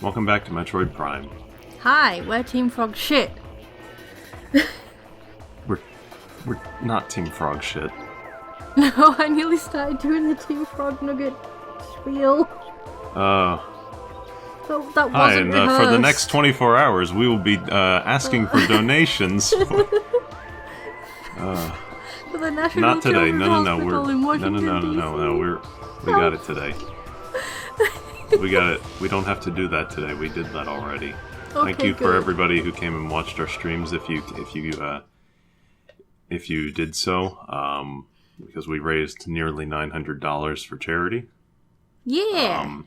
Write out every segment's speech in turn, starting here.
Welcome back to Metroid Prime. Hi, we're Team Frog shit. We're not Team Frog shit. No, I nearly started doing the Team Frog Nugget spiel. That wasn't Hi, and rehearsed. for the next 24 hours, we will be asking for donations. For the National Not today. Children's No. Hospital in Washington, No. We got it today. We got it. We don't have to do that today. We did that already. Okay, Thank you for good. everybody who came and watched our streams. If you did so, because we raised nearly $900 for charity. Yeah.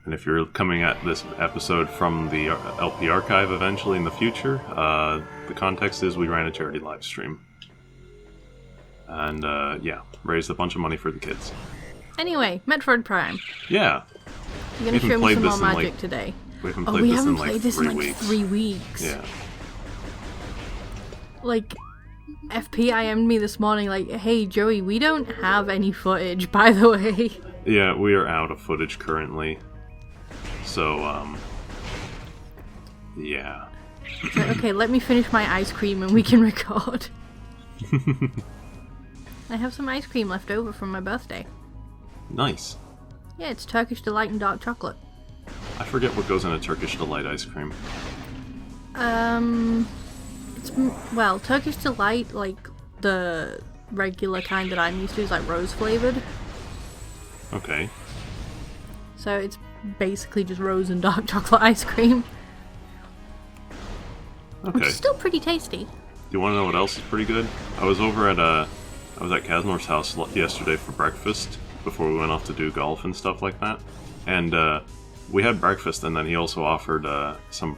And if you're coming at this episode from the LP archive eventually in the future, the context is we ran a charity live stream. And, raised a bunch of money for the kids. Anyway, Metroid Prime. Yeah. You're going to show me some more magic like, today. We haven't played this in like 3 3 weeks. 3 weeks. Yeah. Like, FP IM'd me this morning like, hey Joey, we don't have any footage, by the way. Yeah, we are out of footage currently. So, yeah. So, okay, let me finish my ice cream and we can record. I have some ice cream left over from my birthday. Nice. Yeah, it's Turkish Delight and dark chocolate. I forget what goes in a Turkish Delight ice cream. Well, Turkish Delight, like the regular kind that I'm used to, is like rose flavored. Okay. So it's basically just rose and dark chocolate ice cream. Okay. Which is still pretty tasty. Do you want to know what else is pretty good? I was over at Kaznor's house yesterday for breakfast before we went off to do golf and stuff like that. And we had breakfast, and then he also offered some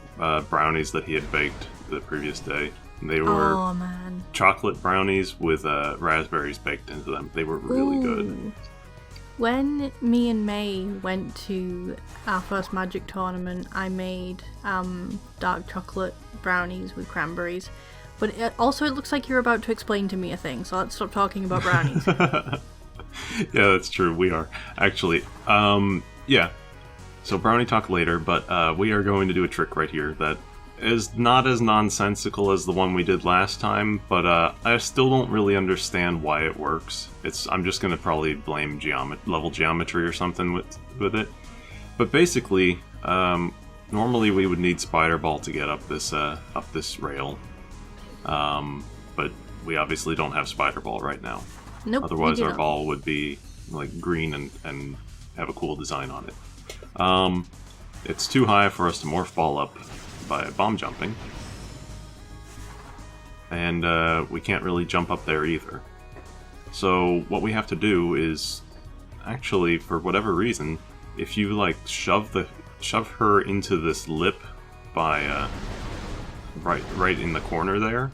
brownies that he had baked the previous day. They were chocolate brownies with raspberries baked into them. They were really good. When me and May went to our first Magic tournament, I made dark chocolate brownies with cranberries. But it looks like you're about to explain to me a thing, so let's stop talking about brownies. Yeah, that's true. We are. Actually, yeah. So brownie talk later, but we are going to do a trick right here that is not as nonsensical as the one we did last time, but I still don't really understand why it works. I'm just going to probably blame level geometry or something with it. But basically, normally we would need Spider Ball to get up this rail. But we obviously don't have Spider Ball right now. Nope. Otherwise our ball would be like green and have a cool design on it. It's too high for us to morph ball up by bomb jumping. And we can't really jump up there either. So what we have to do is, actually, for whatever reason, if you like shove her into this lip by right in the corner there,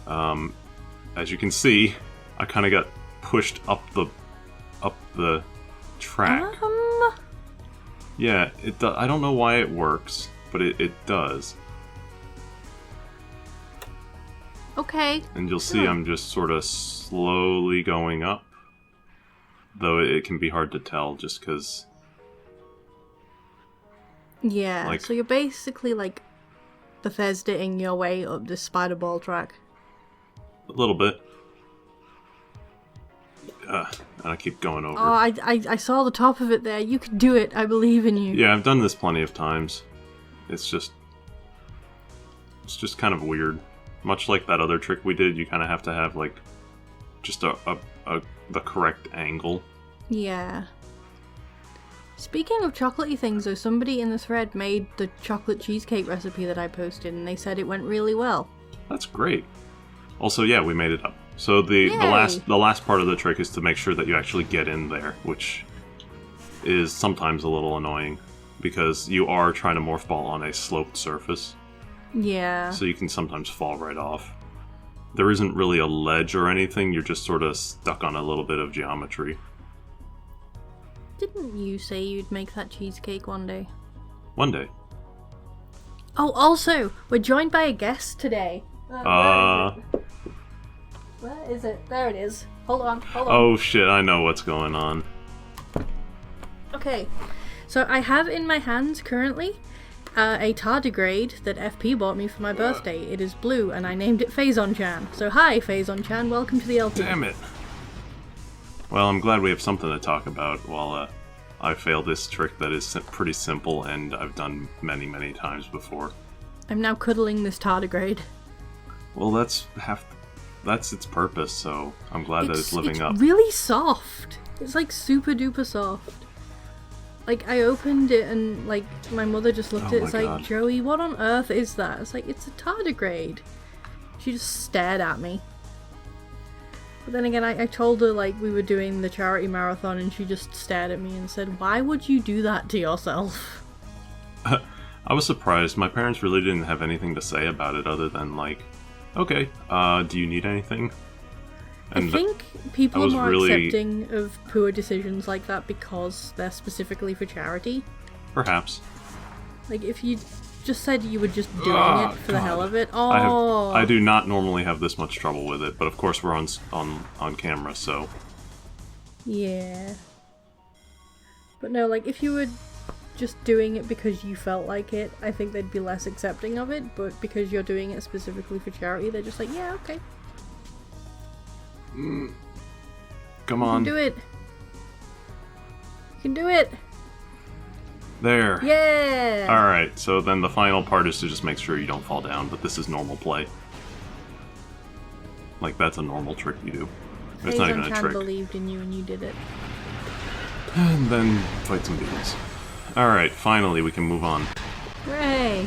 as you can see, I kind of got pushed up the track. Yeah, I don't know why it works, but it does. Okay. And you'll see I'm just sort of slowly going up. Though it can be hard to tell just because... Yeah, so you're basically like Bethesda-ing your way up this spider ball track. A little bit. And I keep going over. Oh, I saw the top of it there. You could do it. I believe in you. Yeah, I've done this plenty of times. It's just kind of weird. Much like that other trick we did, you kind of have to have like just the correct angle. Yeah. Speaking of chocolatey things, though, somebody in the thread made the chocolate cheesecake recipe that I posted, and they said it went really well. That's great. Also, yeah, we made it up. So the last part of the trick is to make sure that you actually get in there, which is sometimes a little annoying because you are trying to morph ball on a sloped surface. Yeah. So you can sometimes fall right off. There isn't really a ledge or anything, you're just sort of stuck on a little bit of geometry. Didn't you say you'd make that cheesecake one day? One day. Oh, also, we're joined by a guest today. Where is it? There it is. Hold on. Oh shit, I know what's going on. Okay, So I have in my hands currently a tardigrade that FP bought me for my birthday. It is blue, and I named it Phazon-chan. So hi, Phazon-chan, welcome to the LP. Damn it. Well, I'm glad we have something to talk about while I failed this trick that is pretty simple and I've done many, many times before. I'm now cuddling this tardigrade. Well, that's its purpose, so I'm glad that it's living up. It's really soft. It's like super duper soft. Like, I opened it and, like, my mother just looked at it, it's like, Joey, what on earth is that? It's like, it's a tardigrade. She just stared at me. But then again, I told her, like, we were doing the charity marathon and she just stared at me and said, why would you do that to yourself? I was surprised. My parents really didn't have anything to say about it other than, like, okay, do you need anything? And I think people are more really accepting of poor decisions like that because they're specifically for charity. Perhaps. Like, if you just said you were just doing it for the hell of it. Oh, I do not normally have this much trouble with it, but of course we're on camera, so. Yeah. But no, like, if you were just doing it because you felt like it, I think they'd be less accepting of it, but because you're doing it specifically for charity, they're just like, yeah, okay. Come on. You can do it. You can do it. There. Yeah! Alright, so then the final part is to just make sure you don't fall down, but this is normal play. Like, that's a normal trick you do. It's not even a trick. Believed in you and you did it. And then fight some beetles. Alright, finally we can move on. Hooray!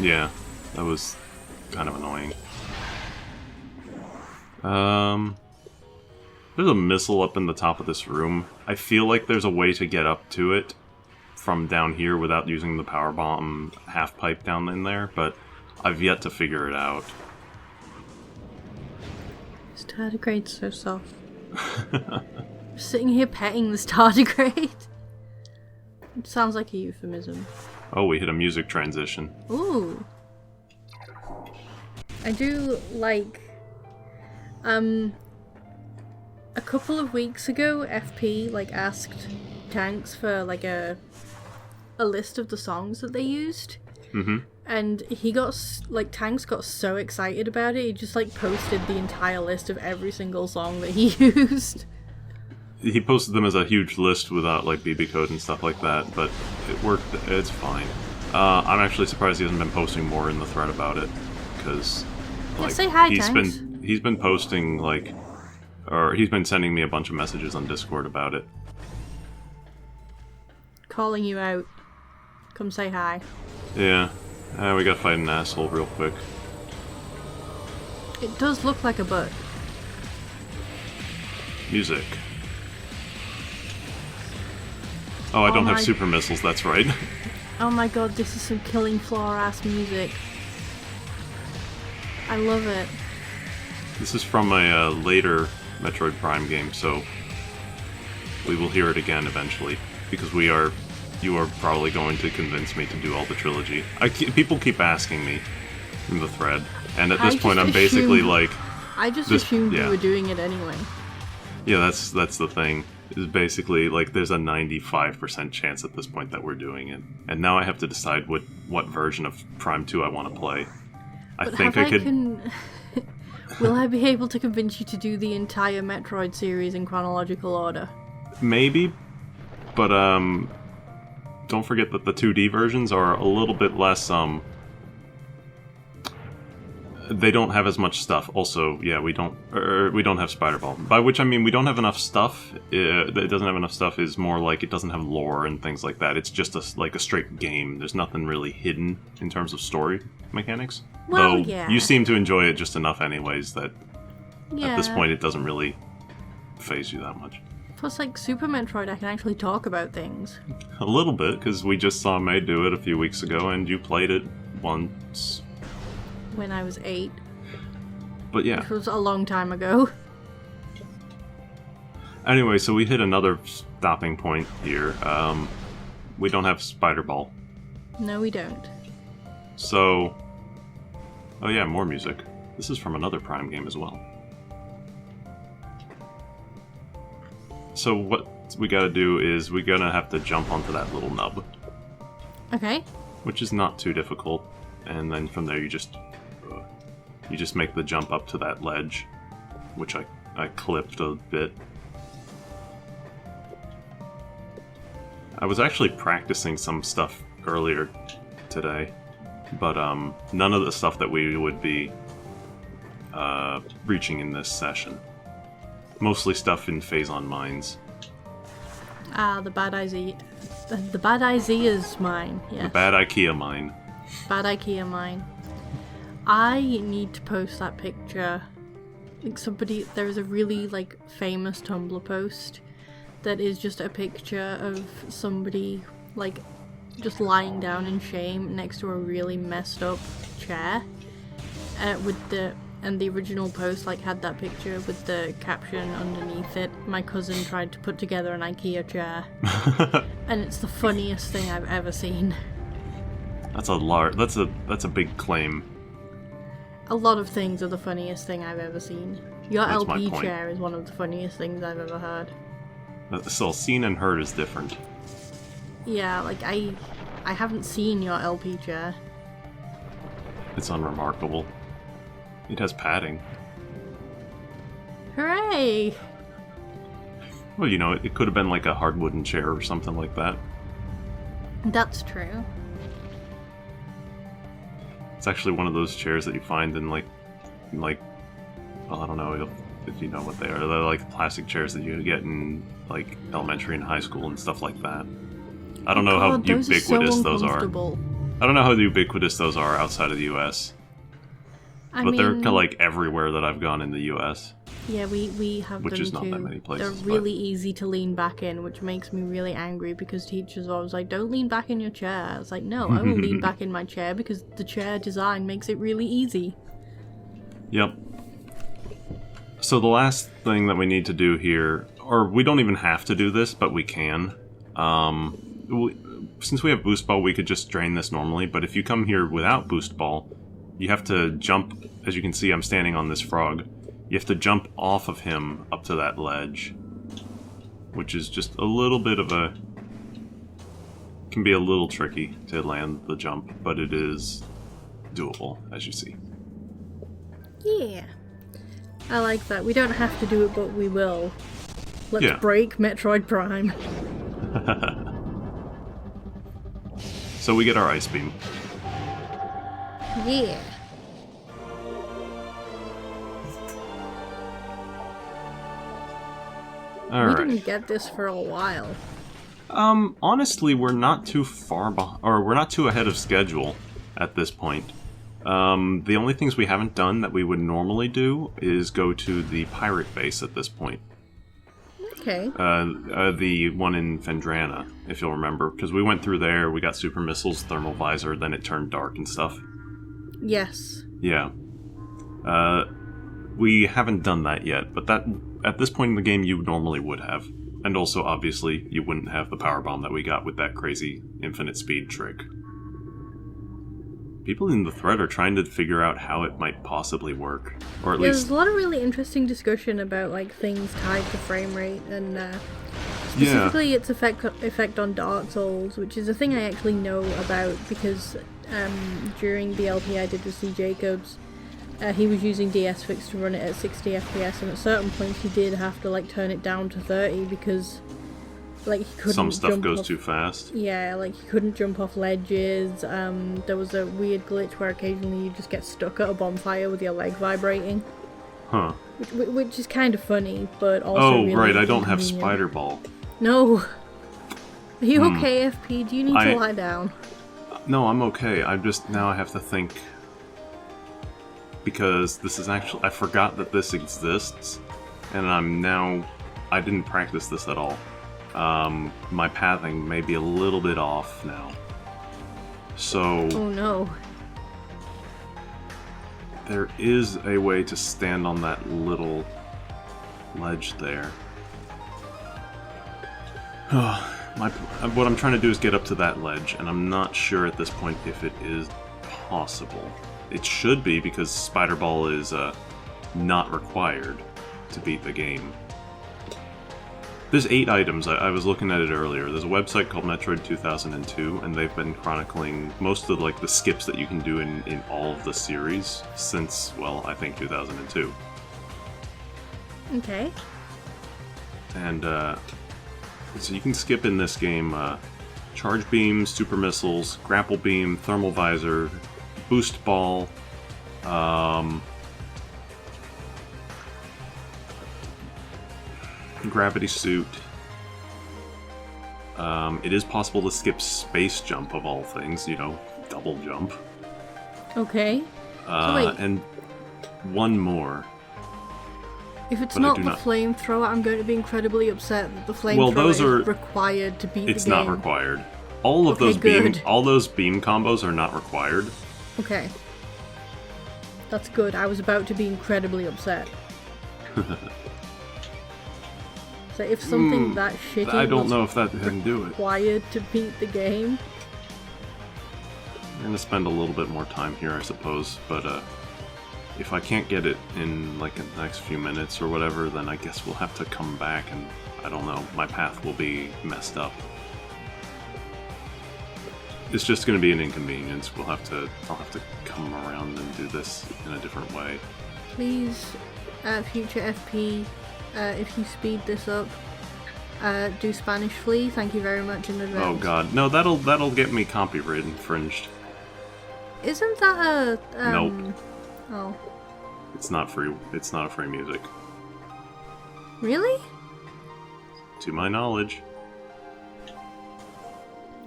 Yeah, that was kind of annoying. There's a missile up in the top of this room. I feel like there's a way to get up to it from down here without using the power bomb half pipe down in there, but I've yet to figure it out. This tardigrade's so soft. I'm sitting here petting this tardigrade. It sounds like a euphemism. Oh, we hit a music transition. Ooh. I do like... A couple of weeks ago, FP, like, asked Tanks for, like, a list of the songs that they used. Mm-hmm. And he got, like, Tanks got so excited about it, he just, like, posted the entire list of every single song that he used. He posted them as a huge list without, like, BB code and stuff like that, but it worked. It's fine. I'm actually surprised he hasn't been posting more in the thread about it, because, like, yeah, say hi, Tanks. He's been posting, like, or he's been sending me a bunch of messages on Discord about it. Calling you out. Come say hi. Yeah. We gotta fight an asshole real quick. It does look like a butt. Music. Oh, I don't have super missiles, that's right. Oh my god, this is some killing floor ass music. I love it. This is from a later Metroid Prime game, so we will hear it again eventually, because you are probably going to convince me to do all the trilogy. People keep asking me in the thread, and at this point I'm basically like... I just assumed you were doing it anyway. Yeah, that's the thing. Is basically, like, there's a 95% chance at this point that we're doing it. And now I have to decide what version of Prime 2 I want to play. I think I could... Will I be able to convince you to do the entire Metroid series in chronological order? Maybe, but don't forget that the 2D versions are a little bit less, they don't have as much stuff. Also, yeah, we don't have Spider Ball. By which I mean we don't have enough stuff. It doesn't have enough stuff is more like it doesn't have lore and things like that. It's just a straight game. There's nothing really hidden in terms of story mechanics. Well, though yeah. You seem to enjoy it just enough anyways that at this point it doesn't really faze you that much. Plus, like, Super Metroid, I can actually talk about things. A little bit, because we just saw May do it a few weeks ago, and you played it once. When I was 8. But yeah. Which was a long time ago. Anyway, so we hit another stopping point here. We don't have Spider Ball. No, we don't. So... Oh yeah, more music. This is from another Prime game as well. So what we gotta do is we're gonna have to jump onto that little nub. Okay. Which is not too difficult. And then from there you just make the jump up to that ledge, which I clipped a bit. I was actually practicing some stuff earlier today, but none of the stuff that we would be reaching in this session. Mostly stuff in Phazon mines. The bad idea. The bad ideas mine. Yes. The bad IKEA mine. Bad IKEA mine. I need to post that picture. Like there's a really like famous Tumblr post that is just a picture of somebody like just lying down in shame next to a really messed up chair. And the original post like had that picture with the caption underneath it. My cousin tried to put together an IKEA chair, and it's the funniest thing I've ever seen. That's a big claim. A lot of things are the funniest thing I've ever seen. Your That's LP my point. chair is one of the funniest things I've ever heard. So seen and heard is different. Yeah, like I haven't seen your LP chair. It's unremarkable. It has padding. Hooray! Well, you know, it could have been like a hard wooden chair or something like that. That's true. It's actually one of those chairs that you find in like, well, I don't know if you know what they are. They're like plastic chairs that you get in like elementary and high school and stuff like that. I don't know how ubiquitous those are. I don't know how ubiquitous those are outside of the U.S. But they're kind of like everywhere that I've gone in the U.S. Yeah, we have which them is not too. that many places. They're really easy to lean back in, which makes me really angry because teachers are always like, "Don't lean back in your chair." I was like, "No, I will lean back in my chair because the chair design makes it really easy." Yep. So the last thing that we need to do here, or we don't even have to do this, but we can. Since we have Boost Ball, we could just drain this normally, but if you come here without Boost Ball, you have to jump. As you can see, I'm standing on this frog. You have to jump off of him up to that ledge, which is just a little bit of a... can be a little tricky to land the jump, but it is doable, as you see. Yeah. I like that. We don't have to do it, but we will. Let's break Metroid Prime. So we get our Ice Beam. Yeah. Alright. We didn't get this for a while. Honestly, we're not too far or we're not too ahead of schedule at this point. The only things we haven't done that we would normally do is go to the pirate base at this point. Okay. The one in Fendrana, if you'll remember, because we went through there, we got super missiles, thermal visor, then it turned dark and stuff. Yes. Yeah. We haven't done that yet, but that at this point in the game you normally would have. And also, obviously, you wouldn't have the power bomb that we got with that crazy infinite speed trick. People in the thread are trying to figure out how it might possibly work. Or at least... There's a lot of really interesting discussion about like things tied to frame rate and specifically its effect on Dark Souls, which is a thing I actually know about because during the LP I did with C. Jacobs, he was using DSFix to run it at 60 FPS, and at certain points he did have to like turn it down to 30 because like he couldn't. Some stuff jump goes off, too fast. Yeah, like he couldn't jump off ledges. There was a weird glitch where occasionally you just get stuck at a bonfire with your leg vibrating. Huh. Which is kind of funny, but also really right, I don't have inconvenient. Spider Ball. No. Are you okay, FP? Do you need to lie down? No, I'm okay. Now I have to think. Because this is actually... I forgot that this exists. And I didn't practice this at all. My pathing may be a little bit off now. So... Oh no. There is a way to stand on that little ledge there. What I'm trying to do is get up to that ledge, and I'm not sure at this point if it is possible. It should be, because Spider Ball is not required to beat the game. There's 8 items. I was looking at it earlier. There's a website called Metroid 2002, and they've been chronicling most of like the skips that you can do in all of the series since, well, I think 2002. Okay. And so you can skip in this game charge beam, super missiles, grapple beam, thermal visor, boost ball, gravity suit. It is possible to skip space jump of all things, you know, double jump. Okay. So wait, And one more. if it's but I not do the not- flamethrower, I'm going to be incredibly upset that the flamethrower those is are- required to beat the game. It's not required. All of Okay, those beam combos are not required. Okay. That's good. I was about to be incredibly upset. So if something that shitty I don't was know if that can do it. required to beat the game, I'm gonna spend a little bit more time here, I suppose, but if I can't get it in like the next few minutes or whatever, then I guess we'll have to come back and, I don't know, my path will be messed up. It's just gonna be an inconvenience. I'll have to come around and do this in a different way. please, future FP, if you speed this up, do Spanish Flea. Thank you very much in advance. Oh god, no, that'll get me copyright infringed. Isn't that a Nope. Oh, It's not free. It's not a free music, really? to my knowledge.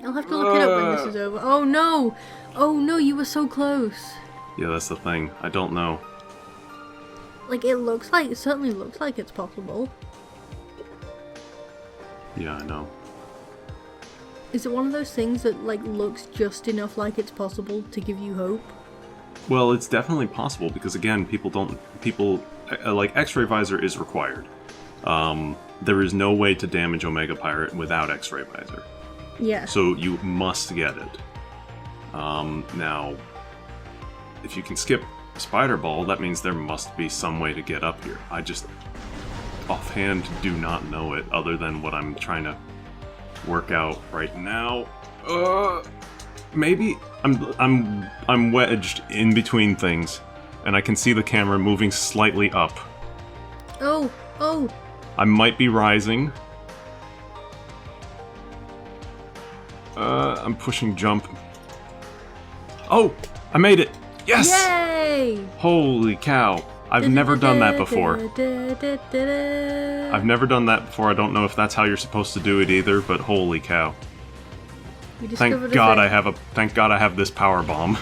I'll have to look it up when this is over. Oh no! Oh no, you were so close. Yeah, that's the thing. I don't know. Like, it certainly looks like it's possible. Yeah, I know. Is it one of those things that, like, looks just enough like it's possible to give you hope? Well, it's definitely possible because again, like X-ray visor is required. There is no way to damage Omega Pirate without X-ray visor, Yeah. so you must get it. Now, if you can skip Spider Ball, that means there must be some way to get up here. I just offhand do not know it, other than what I'm trying to work out right now. Maybe I'm wedged in between things, and I can see the camera moving slightly up. Oh! Oh! I might be rising. I'm pushing jump. Oh! I made it! Yes! Yay! Holy cow. I've never done that before. I've never done that before. I don't know if that's how you're supposed to do it either, but holy cow. We discovered Thank a God thing. thank God I have this power bomb.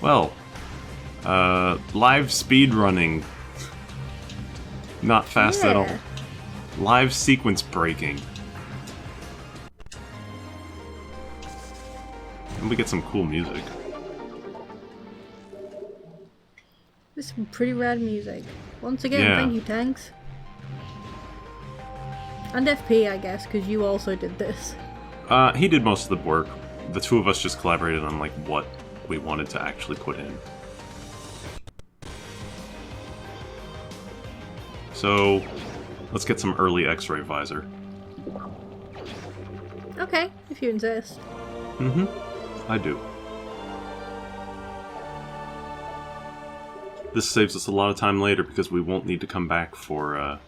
Well, live speed running. Not fast at all. Yeah. Live sequence breaking. And we get some cool music. This is some pretty rad music. Once again, Yeah. thank you, Tanks. And FP, I guess, because you also did this. He did most of the work. The two of us just collaborated on like what we wanted to actually put in. So, let's get some early X-ray visor. Okay, if you insist. Mm-hmm. I do. This saves us a lot of time later because we won't need to come back for it.